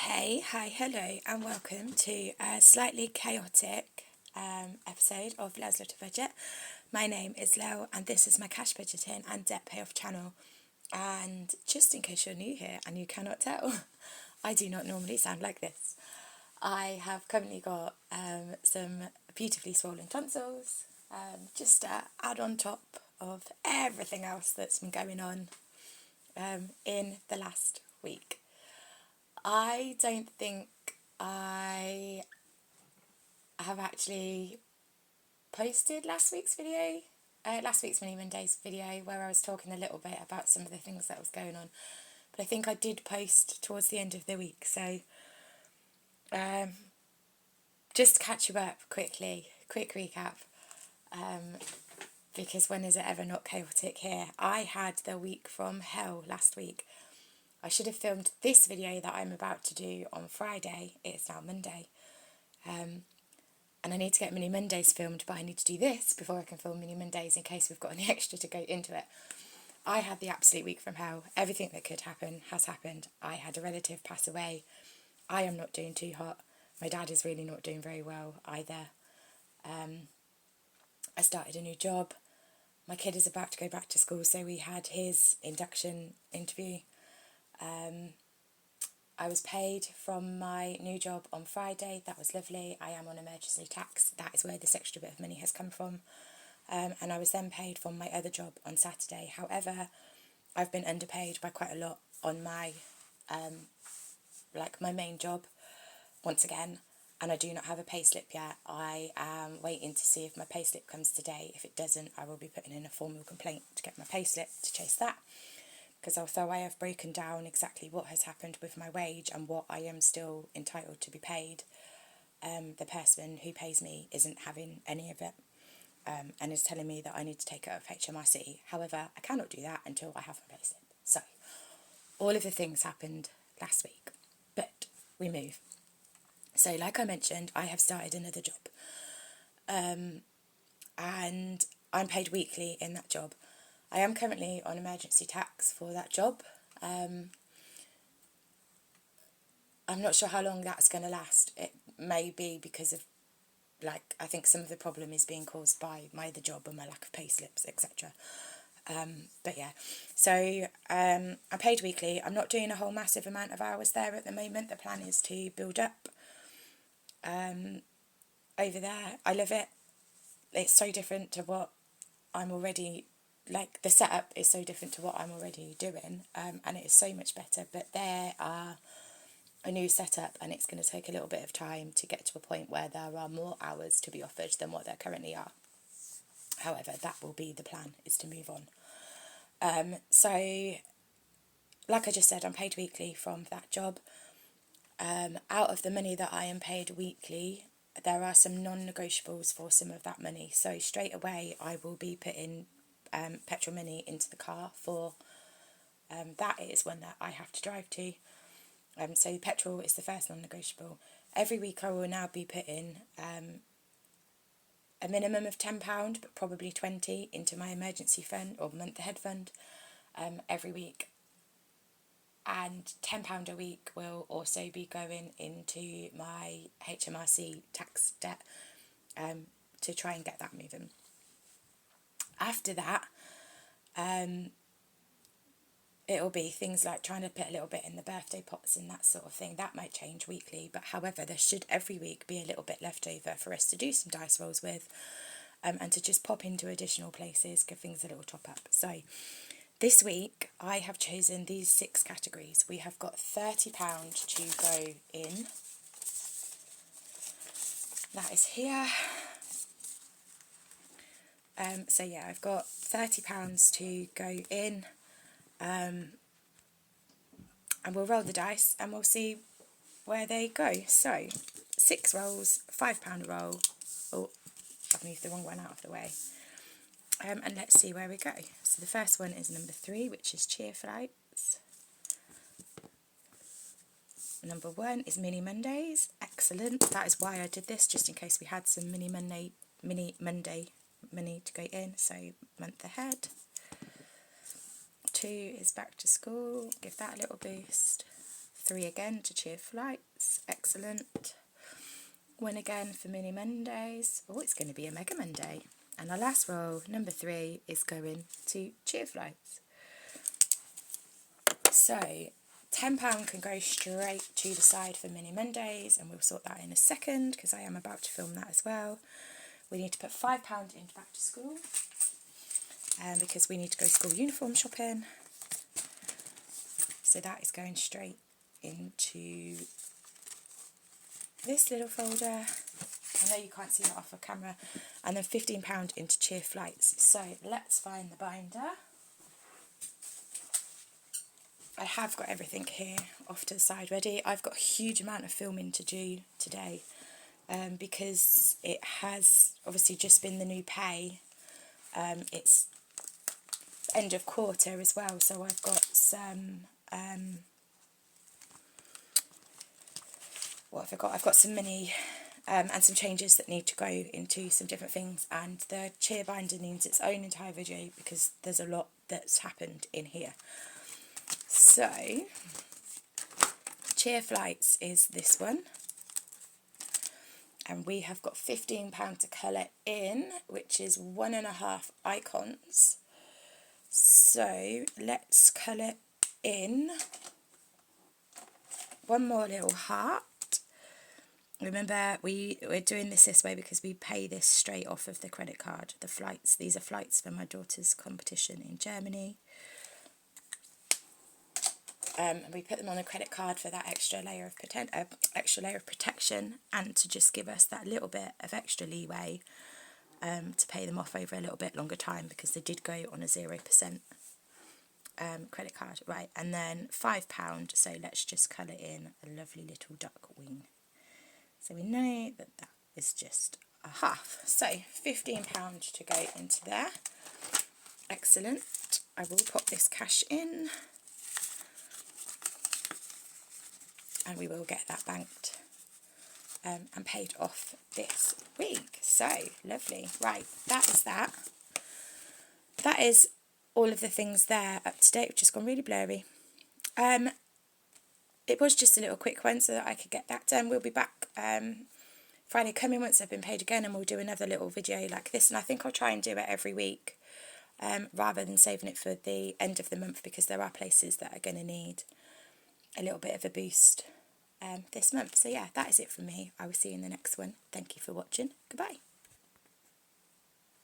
Hey, hi, hello, and welcome to a slightly chaotic episode of Leslie to Budget. My name is Lel, and this is my cash budgeting and debt payoff channel. And just in case you're new here and you cannot tell, I do not normally sound like this. I have currently got some beautifully swollen tonsils, just to add on top of everything else that's been going on in the last week. I don't think I have actually posted last week's Mini Mondays video, where I was talking a little bit about some of the things that was going on. But I think I did post towards the end of the week, so just to catch you up quickly, quick recap, because when is it ever not chaotic here? I had the week from hell last week. I should have filmed this video that I'm about to do on Friday. It's now Monday. And I need to get Mini Mondays filmed, but I need to do this before I can film Mini Mondays in case we've got any extra to go into it. I had the absolute week from hell. Everything that could happen has happened. I had a relative pass away. I am not doing too hot. My dad is really not doing very well either. I started a new job. My kid is about to go back to school, so we had his induction interview. I was paid from my new job on Friday. That was lovely. I am on emergency tax. That is where this extra bit of money has come from. And I was then paid from my other job on Saturday. However, I've been underpaid by quite a lot on my, my main job, once again. And I do not have a payslip yet. I am waiting to see if my payslip comes today. If it doesn't, I will be putting in a formal complaint to get my payslip to chase that. Because although I have broken down exactly what has happened with my wage and what I am still entitled to be paid, the person who pays me isn't having any of it, and is telling me that I need to take it off HMRC. However, I cannot do that until I have my payslip. So, all of the things happened last week, but we move. So, like I mentioned, I have started another job, and I'm paid weekly in that job. I am currently on emergency tax for that job. I'm not sure how long that's going to last. It may be because of, I think some of the problem is being caused by my other job and my lack of pay slips, etc. But yeah, so I'm paid weekly. I'm not doing a whole massive amount of hours there at the moment. The plan is to build up over there. I love it. It's so different to what I'm already, the setup is so different to what I'm already doing, and it is so much better. But there are a new setup, and it's going to take a little bit of time to get to a point where there are more hours to be offered than what there currently are. However, that will be the plan, is to move on. So, like I just said, I'm paid weekly from that job. Out of the money that I am paid weekly, there are some non-negotiables for some of that money. So straight away, I will be putting petrol money into the car for that is one that I have to drive to. So petrol is the first non-negotiable. Every week I will now be putting a minimum of £10, but probably 20 into my emergency fund or month ahead fund every week. And £10 a week will also be going into my HMRC tax debt to try and get that moving. After that, it'll be things like trying to put a little bit in the birthday pots and that sort of thing. That might change weekly, but however, there should every week be a little bit left over for us to do some dice rolls with, and to just pop into additional places, give things a little top up. So this week I have chosen these 6 categories. We have got £30 to go in. That is here. So yeah, I've got £30 to go in. And we'll roll the dice and we'll see where they go. So 6 rolls, £5 a roll. Oh, I've moved the wrong one out of the way. And let's see where we go. So the first one is number 3, which is Cheer Flights. Number 1 is Mini Mondays. Excellent. That is why I did this, just in case we had some Mini Monday money to go in. So month ahead. 2 is Back to School. Give that a little boost. 3 again to Cheer Flights. Excellent. 1 again for Mini Mondays. Oh, it's going to be a Mega Monday. And our last roll, number 3, is going to Cheer Flights. So £10 can go straight to the side for Mini Mondays, and we'll sort that in a second because I am about to film that as well. We need to put £5 into back to school because we need to go school uniform shopping. So that is going straight into this little folder. I know you can't see that off of camera. And then £15 into Cheer Flights. So let's find the binder. I have got everything here off to the side ready. I've got a huge amount of filming to do today because it has obviously just been the new pay. It's end of quarter as well, so I've got some what have I got? I've got some mini and some changes that need to go into some different things, and the Cheer binder needs its own entire video because there's a lot that's happened in here. So Cheer Flights is this one, and we have got £15 to colour in, which is 1.5 icons. So let's colour in one more little heart. Remember, we're doing this way because we pay this straight off of the credit card. The flights, these are flights for my daughter's competition in Germany. And we put them on a credit card for that extra layer of protection, and to just give us that little bit of extra leeway to pay them off over a little bit longer time because they did go on a 0% credit card. Right, and then £5, so let's just colour in a lovely little duck wing. So we know that that is just a half. So £15 to go into there. Excellent. I will pop this cash in. And we will get that banked and paid off this week. So lovely. Right, that is that. That is all of the things there up to date. We've just gone really blurry. It was just a little quick one so that I could get that done. We'll be back Friday coming once I've been paid again, and we'll do another little video like this. And I think I'll try and do it every week rather than saving it for the end of the month, because there are places that are going to need a little bit of a boost this month. So yeah, that is it from me. I will see you in the next one. Thank you for watching. Goodbye.